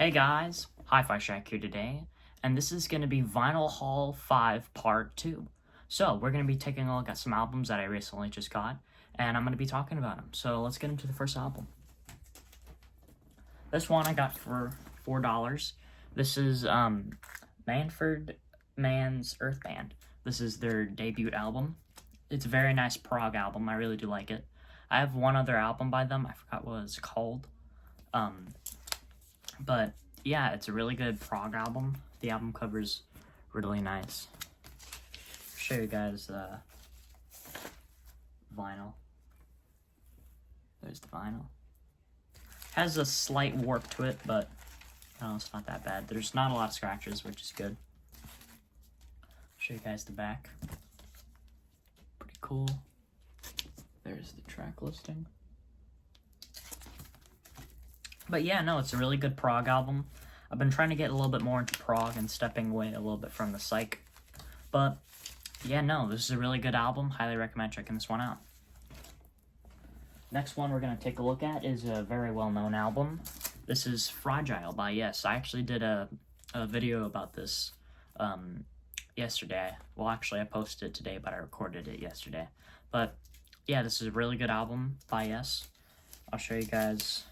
Hey guys, Hi-Fi Shack here today, and this is going to be Vinyl Haul 5 Part 2. So, we're going to be taking a look at some albums that I recently just got, and I'm going to be talking about them. So, let's get into the first album. This one I got for $4. This is Manfred Mann's Earth Band. This is their debut album. It's a very nice prog album. I really do like it. I have one other album by them. I forgot what it's called. But yeah, it's a really good prog album. The album cover's really nice. I'll show you guys the vinyl. There's the vinyl. Has a slight warp to it, but no, it's not that bad. There's not a lot of scratches, which is good. I'll show you guys the back. Pretty cool. There's the track listing. But yeah, no, it's a really good prog album. I've been trying to get a little bit more into prog and stepping away a little bit from the psych. But yeah, no, this is a really good album. Highly recommend checking this one out. Next one we're going to take a look at is a very well-known album. This is Fragile by Yes. I actually did a video about this yesterday. Well, actually, I posted it today, but I recorded it yesterday. But yeah, this is a really good album by Yes. I'll show you guys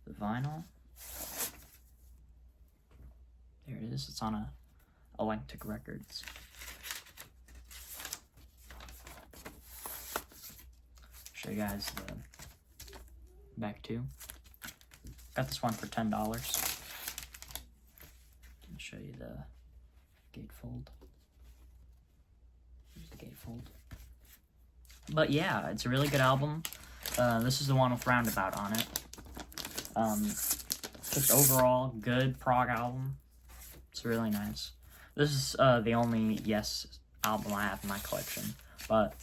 the vinyl. There it is. It's on a Electric Records. Show you guys the back too. Got this one for $10. I'll show you the gatefold. Here's the gatefold. But yeah, it's a really good album. This is the one with Roundabout on it. Just overall good prog album. It's really nice. This is the only Yes album I have in my collection, but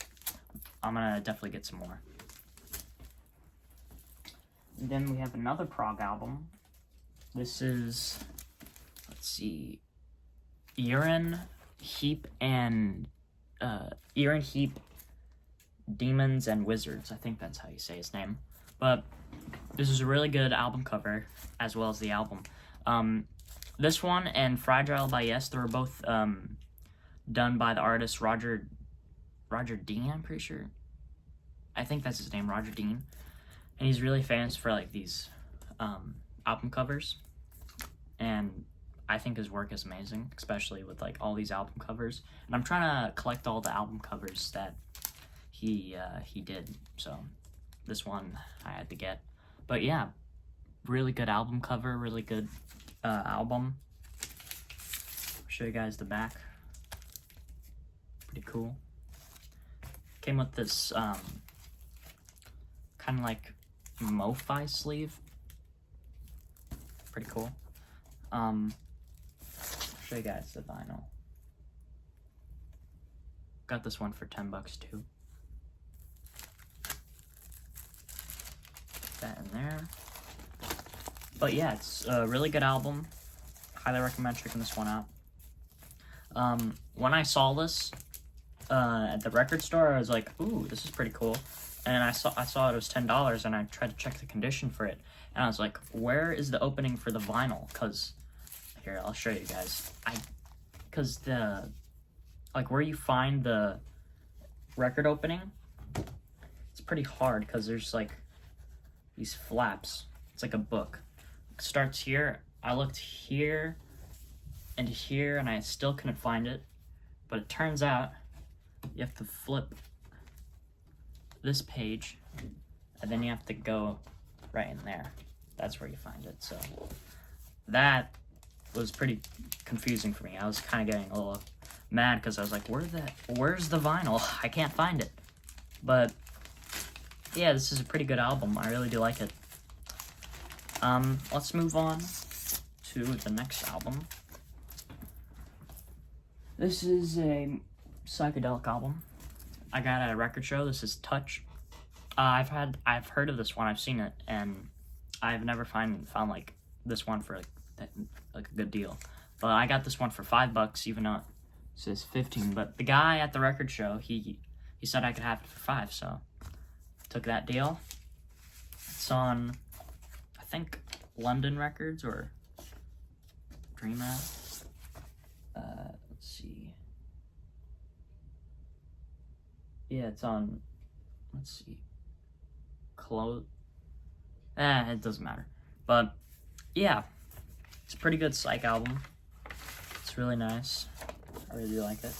I'm gonna definitely get some more. And then we have another prog album. This is, let's see, Urine Heap, Demons and Wizards. I think that's how you say his name. But this is a really good album cover, as well as the album. This one and Fragile by Yes, they were both done by the artist Roger Dean, I'm pretty sure. I think that's his name, Roger Dean. And he's really famous for like these album covers. And I think his work is amazing, especially with like all these album covers. And I'm trying to collect all the album covers that he did. So this one I had to get. But yeah, really good album cover, really good album. I'll show you guys the back. Pretty cool. Came with this kind of like MoFi sleeve. Pretty cool. I'll show you guys the vinyl. Got this one for $10 too. That in there. But yeah, it's a really good album. Highly recommend checking this one out. When I saw this at the record store, I was like, ooh, this is pretty cool. And I saw it was $10, and I tried to check the condition for it. And I was like, where is the opening for the vinyl? Because, here, I'll show you guys. Because where you find the record opening, it's pretty hard, because there's like these flaps. It's like a book. It starts here. I looked here and here, and I still couldn't find it. But it turns out you have to flip this page, and then you have to go right in there. That's where you find it. So that was pretty confusing for me. I was kind of getting a little mad because I was like, where's the vinyl? I can't find it. But yeah, this is a pretty good album. I really do like it. Let's move on to the next album. This is a psychedelic album. I got at a record show. This is Touch. I've heard of this one. I've seen it, and I've never found like this one for like a good deal. But I got this one for $5, even though it says 15. But the guy at the record show, he said I could have it for $5, so took that deal. It's on, I think, London Records or Dreama. Let's see. Yeah, it's on, let's see. It doesn't matter. But yeah, it's a pretty good psych album. It's really nice. I really like it.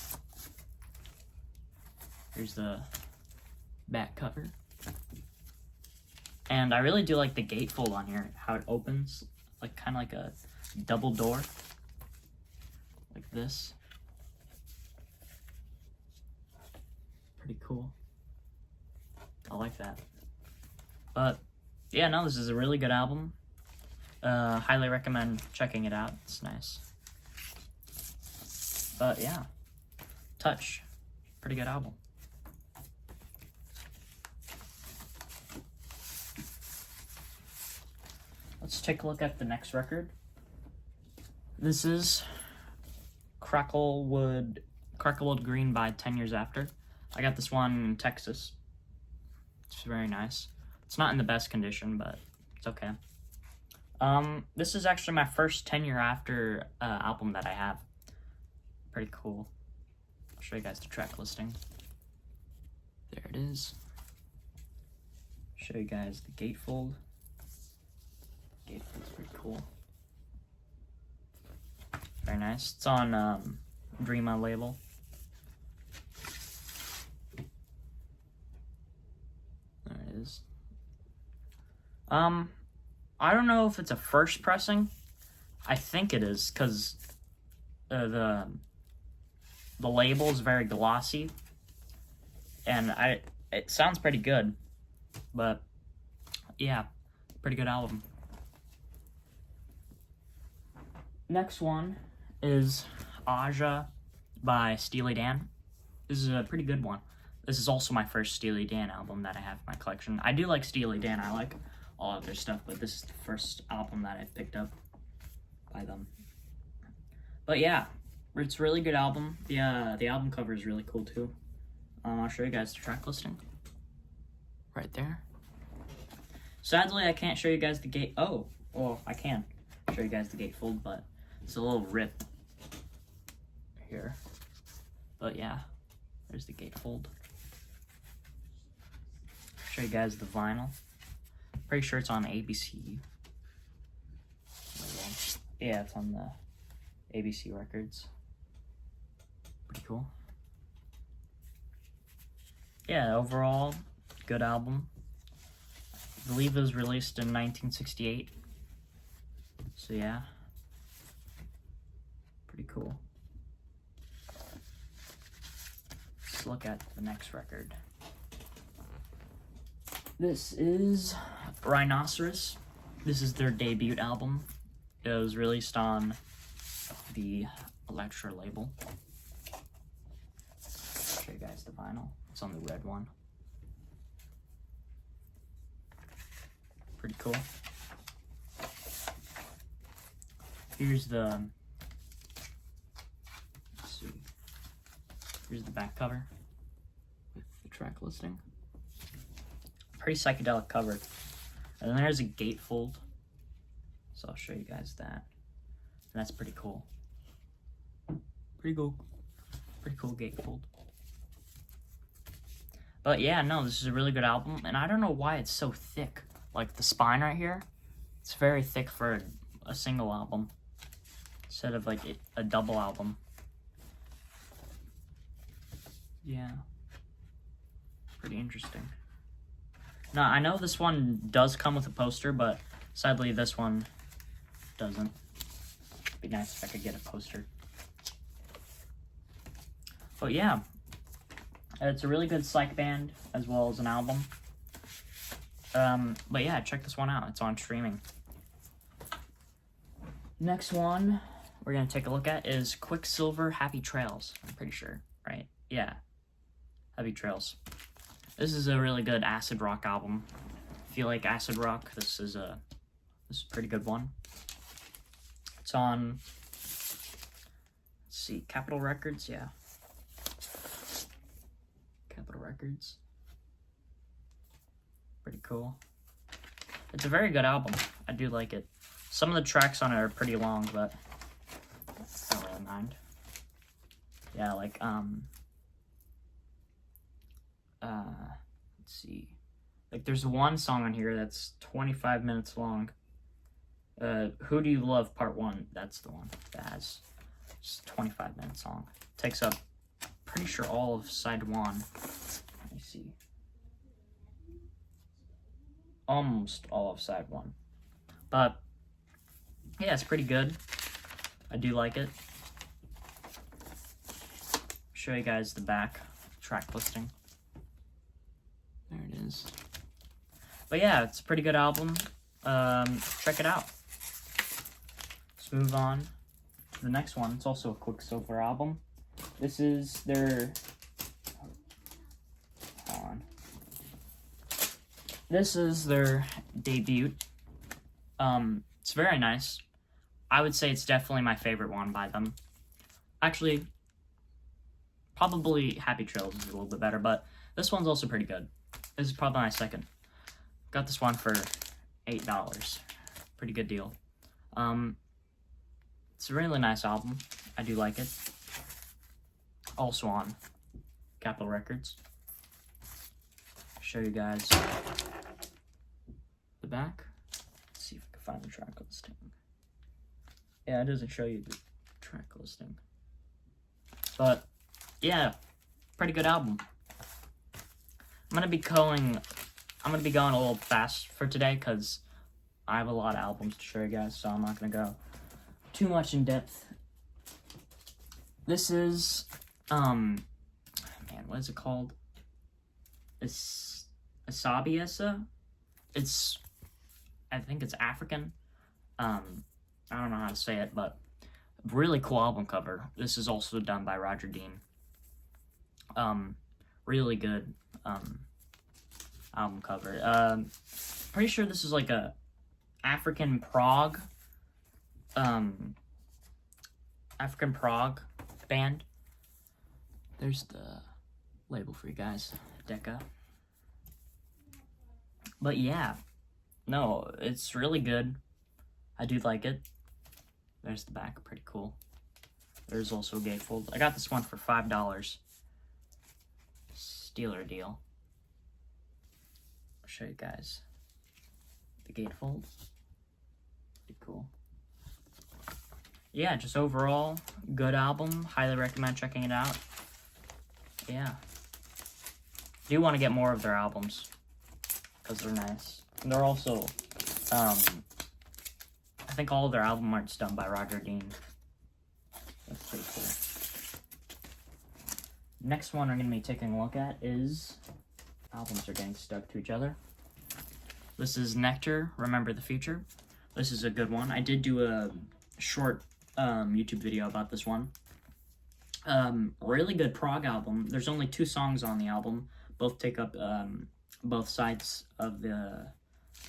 Here's the back cover. And I really do like the gatefold on here, how it opens, like kind of like a double door, like this. Pretty cool. I like that. But yeah, no, this is a really good album. Highly recommend checking it out. It's nice. But yeah, Touch, pretty good album. Let's take a look at the next record. This is Cracklewood Green by 10 Years After. I got this one in Texas. It's very nice. It's not in the best condition, but it's okay. This is actually my first 10 Year After album that I have. Pretty cool. I'll show you guys the track listing. There it is. Show you guys the gatefold. Gatefold's pretty cool. Very nice. It's on Dreama label. There it is. I don't know if it's a first pressing. I think it is, because the label is very glossy, and it sounds pretty good. But yeah, pretty good album. Next one is Aja by Steely Dan. This is a pretty good one. This is also my first Steely Dan album that I have in my collection. I do like Steely Dan. I like all of their stuff, but this is the first album that I've picked up by them. But yeah, it's a really good album. The album cover is really cool too. I'll show you guys the track listing. Right there. Sadly, I can't show you guys the gate. Oh, well, I can show you guys the gatefold, but it's a little rip here. But yeah, there's the gatefold. Show you guys the vinyl. Pretty sure it's on ABC. Yeah, it's on the ABC Records. Pretty cool. Yeah, overall, good album. I believe it was released in 1968. So yeah, pretty cool. Let's look at the next record. This is Rhinoceros. This is their debut album. It was released on the Elektra label. I'll show you guys the vinyl. It's on the red one. Pretty cool. Here's the, let's see. Here's the back cover with the track listing. Pretty psychedelic cover. And then there's a gatefold. So I'll show you guys that. And that's pretty cool. Pretty cool. Pretty cool gatefold. But yeah, no, this is a really good album. And I don't know why it's so thick. Like the spine right here, it's very thick for a single album instead of like a double album. Yeah. Pretty interesting. Now, I know this one does come with a poster, but sadly this one doesn't. It'd be nice if I could get a poster. But yeah, it's a really good psych band as well as an album. But yeah, check this one out. It's on streaming. Next one we're gonna take a look at is Quicksilver Happy Trails. I'm pretty sure, right? Yeah, Happy Trails. This is a really good acid rock album. If you like acid rock, this is a pretty good one. It's on, let's see, Capitol Records, yeah. Capitol Records. Pretty cool. It's a very good album. I do like it. Some of the tracks on it are pretty long, but I don't really mind. Yeah, like, let's see. Like, there's one song on here that's 25 minutes long. Who Do You Love Part 1? That's the one that has just 25 minutes long. Takes up, pretty sure, all of side 1. Let me see. Almost all of side 1. But, yeah, it's pretty good. I do like it. Show you guys the back track listing. There it is. But yeah, it's a pretty good album. Check it out. Let's move on to the next one. It's also a Quicksilver album. This is their... Hold on. This is their debut. It's very nice. I would say it's definitely my favorite one by them. Actually, probably Happy Trails is a little bit better, but this one's also pretty good. This is probably my second. Got this one for $8. Pretty good deal. It's a really nice album. I do like it. Also on Capitol Records. Show you guys the back. Let's see if I can find the track listing. Yeah, it doesn't show you the track listing. But, yeah, pretty good album. I'm gonna be going a little fast for today because I have a lot of albums to show you guys, so I'm not gonna go too much in depth. This is, man, what is it called? Asabiesa? I think it's African. I don't know how to say it, but really cool album cover. This is also done by Roger Dean. Really good, album cover. Pretty sure this is like a African prog band. There's the label for you guys, Decca. But yeah, no, it's really good. I do like it. There's the back, pretty cool. There's also a gatefold. I got this one for $5. Stealer deal. I'll show you guys the gatefold. Pretty cool. Yeah, just overall, good album. Highly recommend checking it out. Yeah. Do want to get more of their albums because they're nice. And they're also, I think all of their album art's done by Roger Dean. That's pretty cool. Next one we're going to be taking a look at is... Albums are getting stuck to each other. This is Nectar, Remember the Future. This is a good one. I did do a short YouTube video about this one. Really good prog album. There's only 2 songs on the album. Both take up both sides of the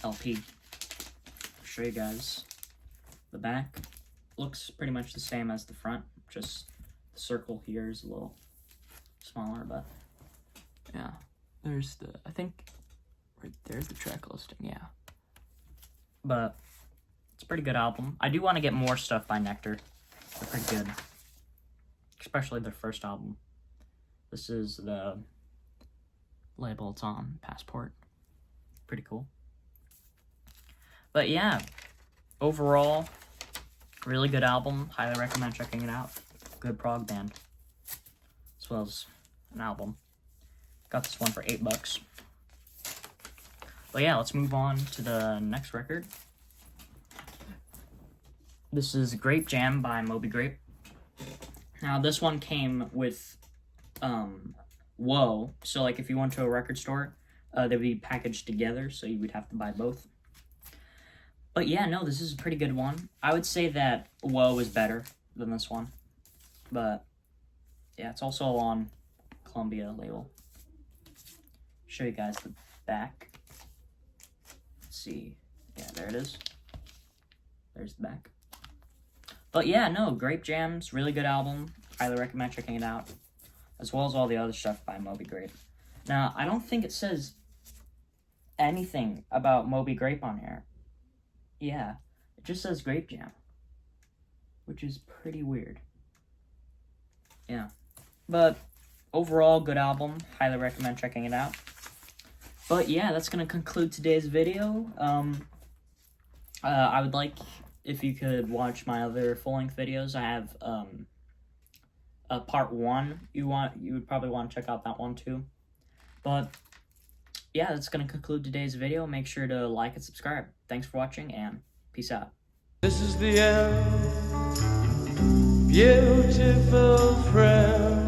LP. I'll show you guys the back. Looks pretty much the same as the front. Just the circle here is a little smaller, but yeah. There's the, I think, right there's the track listing, yeah. But it's a pretty good album. I do want to get more stuff by Nectar. They're pretty good. Especially their first album. This is the label it's on, Passport. Pretty cool. But yeah, overall, really good album. Highly recommend checking it out. Good prog band. As well as an album. Got this one for $8. But yeah, let's move on to the next record. This is Grape Jam by Moby Grape. Now, this one came with Whoa. So, like, if you went to a record store, they'd be packaged together, so you would have to buy both. But yeah, no, this is a pretty good one. I would say that Whoa is better than this one. But, yeah, it's also on Columbia label. Show you guys the back. Let's see. Yeah, there it is. There's the back. But yeah, no, Grape Jam's really good album. Highly recommend checking it out. As well as all the other stuff by Moby Grape. Now, I don't think it says anything about Moby Grape on here. Yeah. It just says Grape Jam, which is pretty weird. Yeah. But overall, good album. Highly recommend checking it out. But yeah, that's going to conclude today's video. I would like if you could watch my other full-length videos. I have part 1. You would probably want to check out that one too. But yeah, that's going to conclude today's video. Make sure to like and subscribe. Thanks for watching, and peace out. This is the end, beautiful friend.